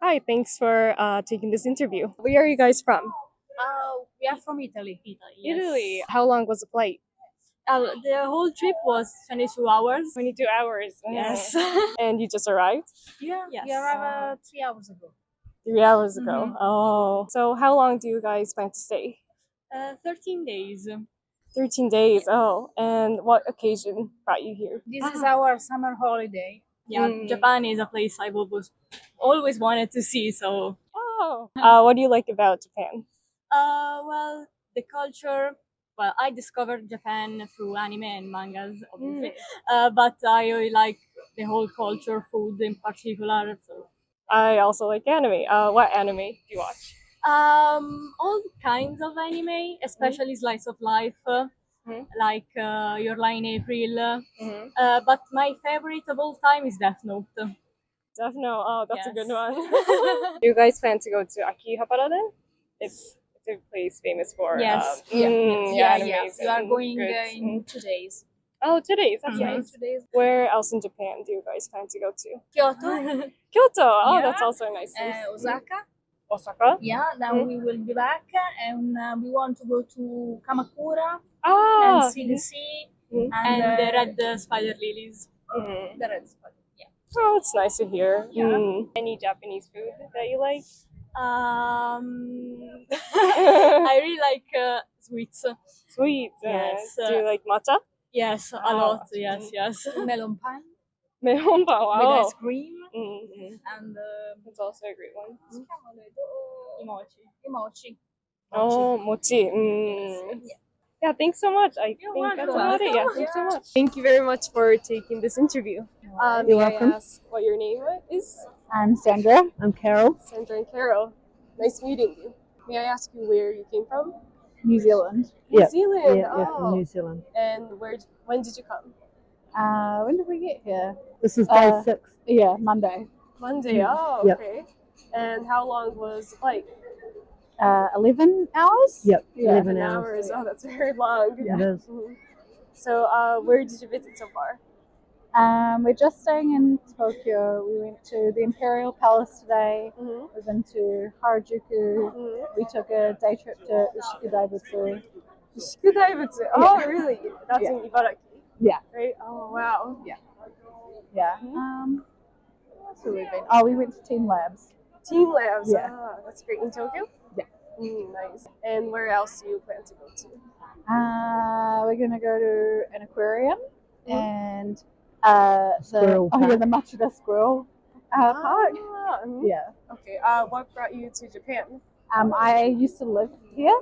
Hi, thanks for taking this interview. Where are you guys from? We are from Italy. Yes. Italy. How long was the flight? The whole trip was 22 hours. 22 hours. Yes. And you just arrived Yeah. Yes. We arrived 3 hours ago. 3 hours ago. Oh. So how long do you guys plan to stay? 13 days. 13 days. Oh. And what occasion brought you here? This is our summer holiday. Yeah, Japan is a place I've always wanted to see. So, Oh. What do you like about Japan? well, the culture. Well, I discovered Japan through anime and mangas, obviously. But I really like the whole culture, food in particular. So, I also like anime. What anime do you watch? all kinds of anime, especially slice of life, like Your Lie in April. But my favorite of all time is Death Note. Death Note. Oh, that's a good Yes. one. Do you guys plan to go to Akihabara then? It's a place famous for Yes. animes We are and going goods. in 2 days. Oh, 2 days. That's Mhm. nice. 2 days. Where else in Japan do you guys plan to go to? Kyoto, Kyoto. Oh, Yeah. that's also a nice place. Osaka. Osaka. Yeah, then we will be back, and we want to go to Kamakura Ah. and see the sea Mhm. and the red spider lilies. Mhm. The red spider. Yeah. Oh, it's nice to hear. Yeah. Any Japanese food that you like? I really like sweets. Sweet. Yes, Do you like matcha? Yes, a Ah, lot. Yes, yes. Melon pan Melon pan. With Wow. ice cream Mhm. and That's also a great one. mochi. Oh, mochi. Mm. Yeah, thanks so much. I You're think that's welcome. about it. Yeah, thanks so much. Thank you very much for taking this interview. May I welcome. ask what your name is? I'm Sandra. I'm Carol. Sandra and Carol. Nice meeting you. May I ask you where you came from? New Zealand. New Yeah. Zealand. Yeah, Oh. from New Zealand. And when did you come? When did we get here? This is day 6. Yeah, Monday. Monday. Oh, Yep. okay. And how long was the flight? 11 hours? Yep, Yeah. 11 hours. Oh, that's very long. It is. Mhm. So, where did you visit so far? We're just staying in Tokyo. We went to the Imperial Palace today. Mm-hmm. We've been to Harajuku. We took a day trip to Ushikudaibutsu. Ushikudaibutsu. Oh, really? That's Yeah. in Ibaraki. Yeah. Right? Oh, wow. Yeah. Mhm. Where else have we been? Oh, we went to Team Labs. Team Labs. Yeah. Ah, that's great. In Tokyo? Yeah. Nice. And where else do you plan to go to? We're gonna go to an aquarium and Squirrel the park. the Machida Squirrel Park. Ah, mhm. Yeah. Okay. What brought you to Japan? I used to live here.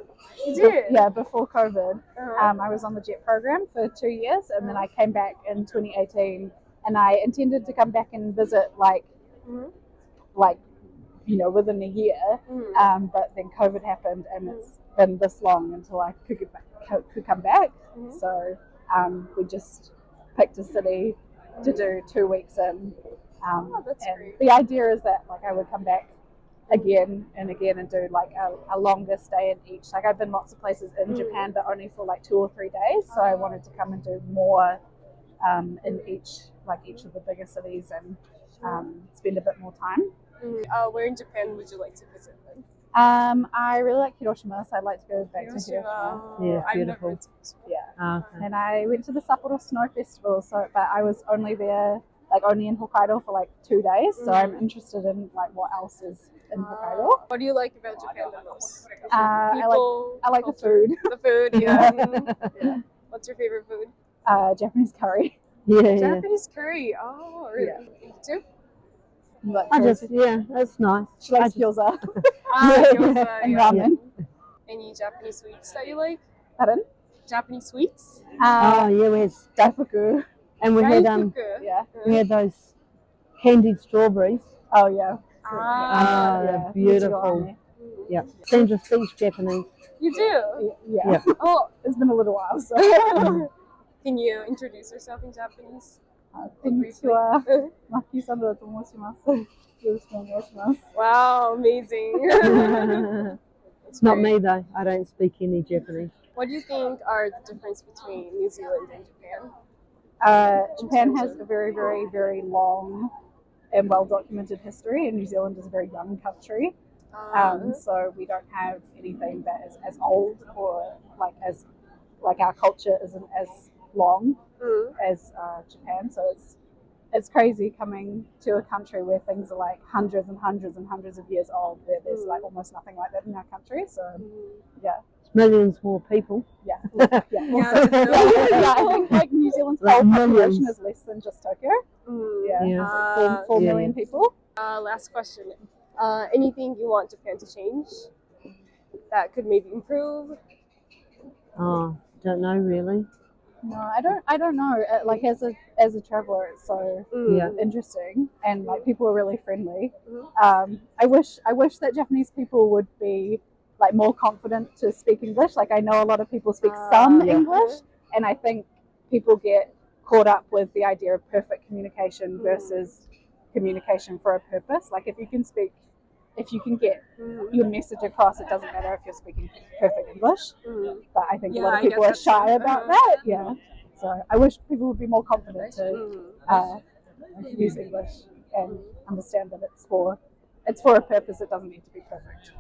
You did? Yeah, before COVID. Uh-huh. I was on the JET program for 2 years, and then I came back in 2018. And I intended to come back and visit, Mhm. within a year. Mhm. But then COVID happened, and it's been this long until I could come back. Mhm. So we just picked a city to do 2 weeks in. That's and great. the idea is that I would come back again and again and do a longer stay in each. I've been lots of places in Japan, but only for 2 or 3 days. So I wanted to come and do more in each of the bigger cities and spend a bit more time. Where in Japan would you like to visit then? I really like Hiroshima, so I'd like to go back to Hiroshima. Oh, Yeah, I've beautiful. never been to Hiroshima. Yeah. Okay. And I went to the Sapporo Snow Festival, but I was only there, only in Hokkaido for 2 days. So I'm interested in what else is in Hokkaido. What do you like about Japan the most? I like the culture, food. The food, yeah. Yeah. What's your favorite food? Japanese curry. Yeah. Japanese curry. Oh, really? Yeah. You too? You like I curry? just, that's nice. She likes gyoza Gyoza, and yeah. ramen. Any Japanese sweets that you like? Pardon? Japanese sweets? Oh, yeah, Daifuku. and we had Daifuku. Yeah. we had those candied strawberries. Oh yeah. Ah, they're yeah. beautiful. Nichigami. Yeah. Sandra speaks Japanese. You do? Yeah. Yeah. Oh, It's been a little while, so. can you introduce yourself in Japanese? Konnichiwa. Maki Sandra to moshimasu. Yoroshiku onegaishimasu. Wow, amazing. That's Not great. me though. I don't speak any Japanese. What do you think are the difference between New Zealand and Japan? Japan has a very, very, very long and well documented history, and New Zealand is a very young country. So we don't have anything that is as old or like our culture isn't as long as Japan. So it's crazy coming to a country where things are like hundreds and hundreds and hundreds of years old, where there's like almost nothing like that in our country. So yeah. Millions more people. Yeah. I think like New Zealand's Like whole population millions. is less than just Tokyo. Yeah. It's like 4 million people. Last question. Anything you want Japan to change that could maybe improve? Oh, don't know really. No, I don't know. Like as a traveler, it's so Yeah. interesting, and like people are really friendly. I wish that Japanese people would be like more confident to speak English. Like I know a lot of people speak some Yeah. English, and I think people get caught up with the idea of perfect communication versus communication for a purpose. Like if you can get your message across, it doesn't matter if you're speaking perfect English. But I think a lot of people are shy about that. Yeah. So I wish people would be more confident to use English and understand that it's for a purpose. It doesn't need to be perfect.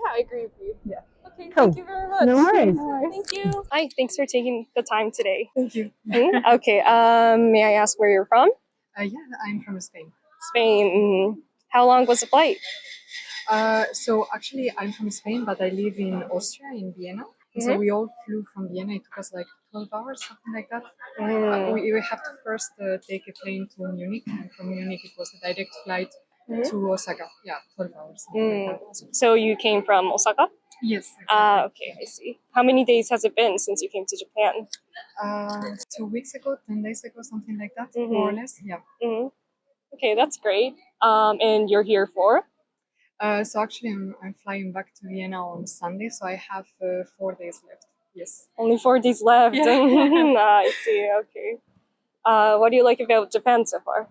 Yeah, I agree with you. Yeah. Okay, Cool. thank you very much. No worries. Thank you. Hi, thanks for taking the time today. Thank you. Okay, may I ask where you're from? Yeah, I'm from Spain. Spain. How long was the flight? So actually, I'm from Spain, but I live in Austria, in Vienna. And so we all flew from Vienna. It took us like 12 hours, something like that. We have to first take a plane to Munich, and from Munich it was a direct flight to Osaka. Yeah, 12 hours. Something like that. So you came from Osaka? Yes. Exactly. Okay, I see. How many days has it been since you came to Japan? 2 weeks ago, 10 days ago, something like that, more or less. Yeah. Okay, that's great. And you're here for? So actually, I'm flying back to Vienna on Sunday, so I have 4 days left. Yes. Only 4 days left. Yeah. I see. Okay. What do you like about Japan so far?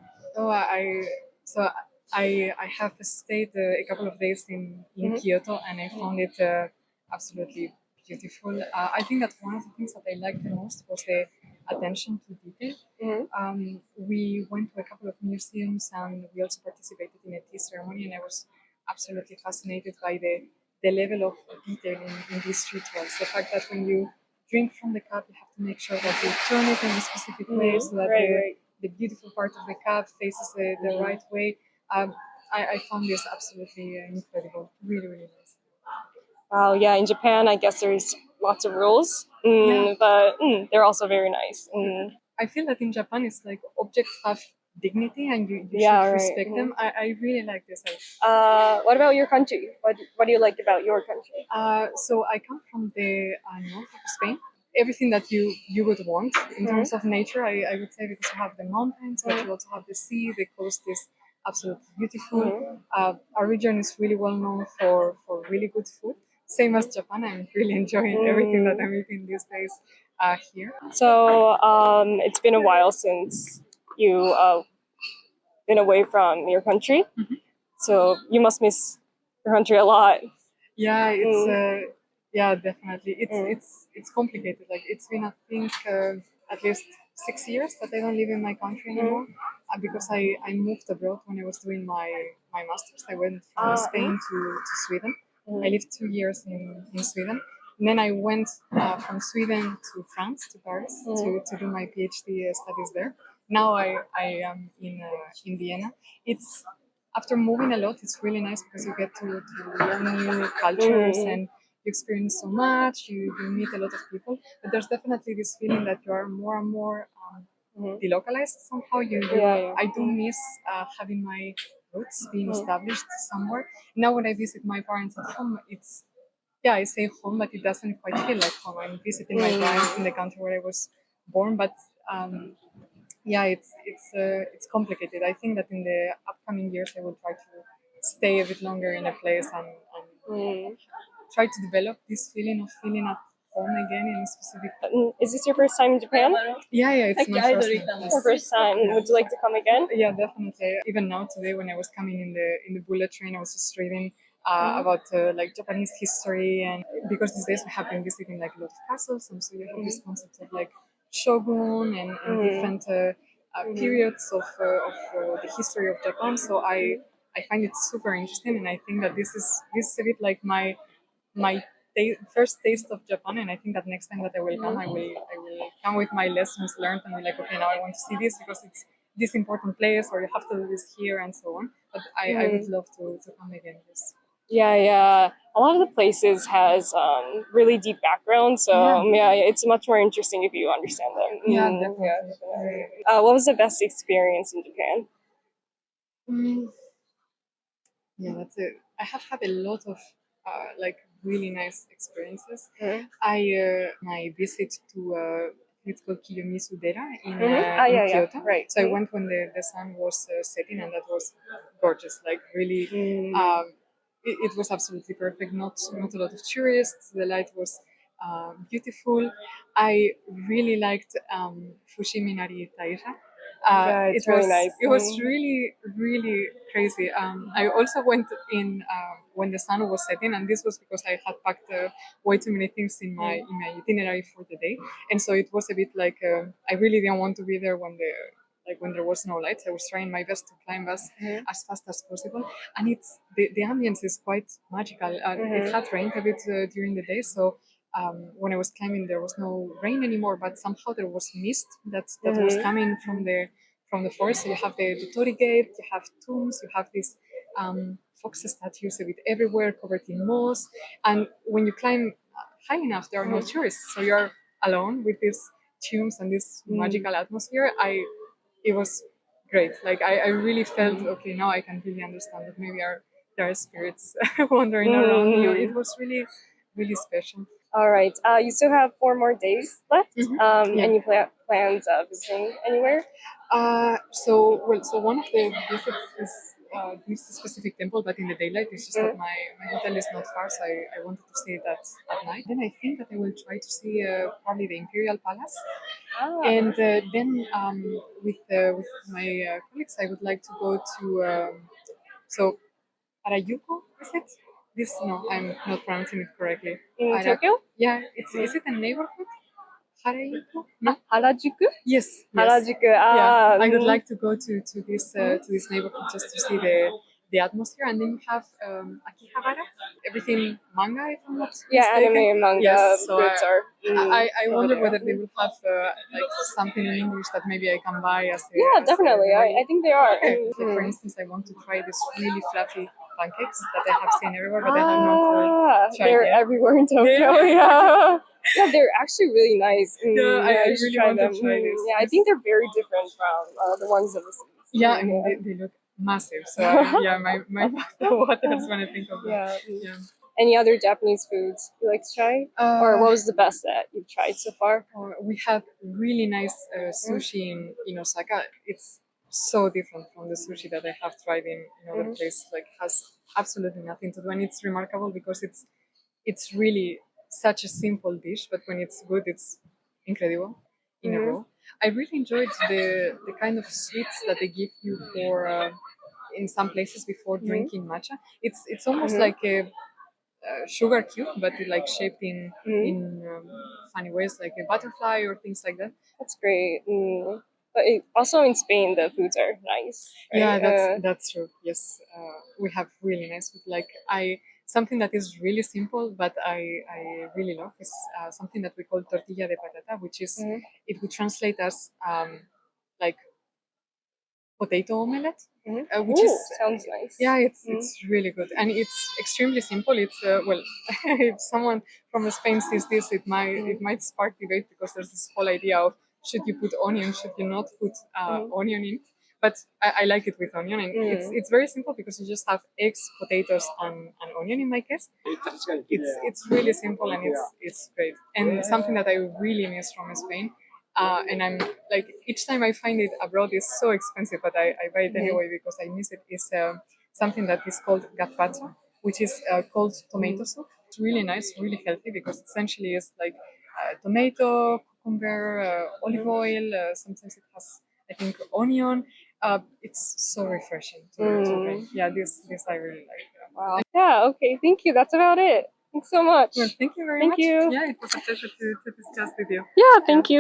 I have stayed a couple of days in Kyoto, and I found it absolutely beautiful. I think that one of the things that I liked the most was the attention to detail. We went to a couple of museums, and we also participated in a tea ceremony, and I was absolutely fascinated by the level of detail in these rituals. The fact that when you drink from the cup, you have to make sure that you turn it in a specific way so that the beautiful part of the cup faces the right way. I found this absolutely incredible. Really, really nice. Wow, yeah, in Japan, I guess there's lots of rules, but they're also very nice. I feel that in Japan, it's like objects have dignity, and you Yeah, should right. respect them. I really like this. What about your country? What do you like about your country? So I come from the north of Spain. Everything that you would want in terms of nature, I would say, because you have the mountains, but you also have the sea. The coast is absolutely beautiful. Our region is really well known for really good food. Same as Japan, I'm really enjoying everything that I'm eating these days here. So it's been a while since you been away from your country. So you must miss your country a lot. Yeah, it's yeah, definitely. It's complicated. Like it's been, I think, at least 6 years that I don't live in my country anymore, because I moved abroad when I was doing my master's. I went from Spain to Sweden. I lived 2 years in Sweden. And then I went from Sweden to France, to Paris, to do my PhD studies there. Now I am in Vienna. It's after moving a lot, it's really nice because you get to learn new cultures and you experience so much. You meet a lot of people, but there's definitely this feeling that you are more and more delocalized somehow. I do miss having my roots being established somewhere. Now when I visit my parents at home, I say home, but it doesn't quite feel like home. I'm visiting my parents in the country where I was born, but it's complicated. I think that in the upcoming years, I will try to stay a bit longer in a place and try to develop this feeling of feeling at home again in a specific. Is this your first time in Japan? Yeah, it's my first time. Your first time. Would you like to come again? Yeah, definitely. Even now today, when I was coming in the bullet train, I was just reading about like Japanese history, and because these days we have been visiting like a lot of castles, and so you have this concept of like shogun and different periods of the history of Japan. So I find it super interesting, and I think that this is a bit like my first taste of Japan. And I think that next time that I will come, I will come with my lessons learned and be like, okay, now I want to see this because it's this important place, or you have to do this here, and so on. But I would love to come again. Yes. Yeah. A lot of the places has really deep background, so yeah, it's much more interesting if you understand them. Yeah, Mm, definitely. yeah, definitely. What was the best experience in Japan? Yeah, that's it. I have had a lot of like really nice experiences. Mhm. My visit to it's called Kiyomizu-dera in Yeah, Kyoto. right. So I went when the sun was setting, and that was gorgeous. Like really, it was absolutely perfect. Not a lot of tourists. The light was beautiful. I really liked Fushimi Inari Taisha. Yeah, it's really nice. It was really crazy. I also went in when the sun was setting, and this was because I had packed way too many things in my itinerary for the day, and so it was a bit like I really didn't want to be there when there was no lights. I was trying my best to climb as fast as possible, and the ambience is quite magical. It had rained a bit during the day, so. When I was climbing, there was no rain anymore, but somehow there was mist that was coming from the forest. So you have the Torii Gate, you have tombs, you have these fox statues a bit everywhere, covered in moss. And when you climb high enough, there are no tourists, so you're alone with these tombs and this magical atmosphere. It was great. Like I really felt okay. Now I can really understand that maybe there are spirits wandering around you. It was really special. All right. You still have 4 more days left. Yeah. Any plans visiting anywhere? So one of the visits is this specific temple, but in the daylight. It's just that my hotel is not far, so I wanted to see that at night. Then I think that I will try to see probably the Imperial Palace, and then with my colleagues, I would like to go to so Harajuku. Is it? This no, I'm not pronouncing it correctly. In Tokyo? Yeah, is it a neighborhood? Harajuku? No. Harajuku? Yes. Harajuku. Yeah, I would like to go to this neighborhood just to see the atmosphere, and then you have Akihabara, everything manga, if I'm not Yeah, mistaken. anime and manga Yes, so goods are. I over wonder there. whether they will have like something in English that maybe I can buy as a Yeah, definitely. I think they are. Like, for instance, I want to try these really fluffy pancakes that I have seen everywhere, but I have not tried they're yet. everywhere in Tokyo. Yeah. Yeah, they're actually really nice. Yeah, I you should really try want them. to try this. Yeah, I think they're very different from the ones in the cities. Yeah, I mean they look massive. So yeah, my mouth waters when I think of them. Yeah. Any other Japanese foods you like to try? Or what was the best that you've tried so far? We had really nice sushi in Osaka. It's so different from the sushi that I have tried in other places. Like has absolutely nothing to do, and it's remarkable because it's really such a simple dish, but when it's good, it's incredible in a row. I really enjoyed the kind of sweets that they give you for in some places before drinking matcha. It's almost like a sugar cube, but like shaped in funny ways, like a butterfly or things like that. That's great. But also in Spain, the foods are nice. Right? Yeah, that's true. Yes, we have really nice food. Like something that is really simple, but I really love is something that we call tortilla de patata, which is it would translate as like potato omelette, which is sounds nice. Yeah, it's really good, and it's extremely simple. It's well, if someone from Spain sees this, it might spark debate because there's this whole idea of should you put onion, should you not put onion in. But I like it with onion, and it's very simple because you just have eggs, potatoes, and onion. In my case, it's really simple and it's great. And something that I really miss from Spain. And I'm like each time I find it abroad is so expensive, but I buy it anyway because I miss it. Is something that is called gazpacho, which is called tomato soup. It's really nice, really healthy because essentially it's like tomato, cucumber, olive oil. Sometimes it has, I think, onion. It's so refreshing to drink. Yeah, this I really like. Wow. Yeah. Okay. Thank you. That's about it. Thanks so much. Well, thank you very Thank much. you. Yeah, it was a pleasure to discuss with you. Yeah. Thank you.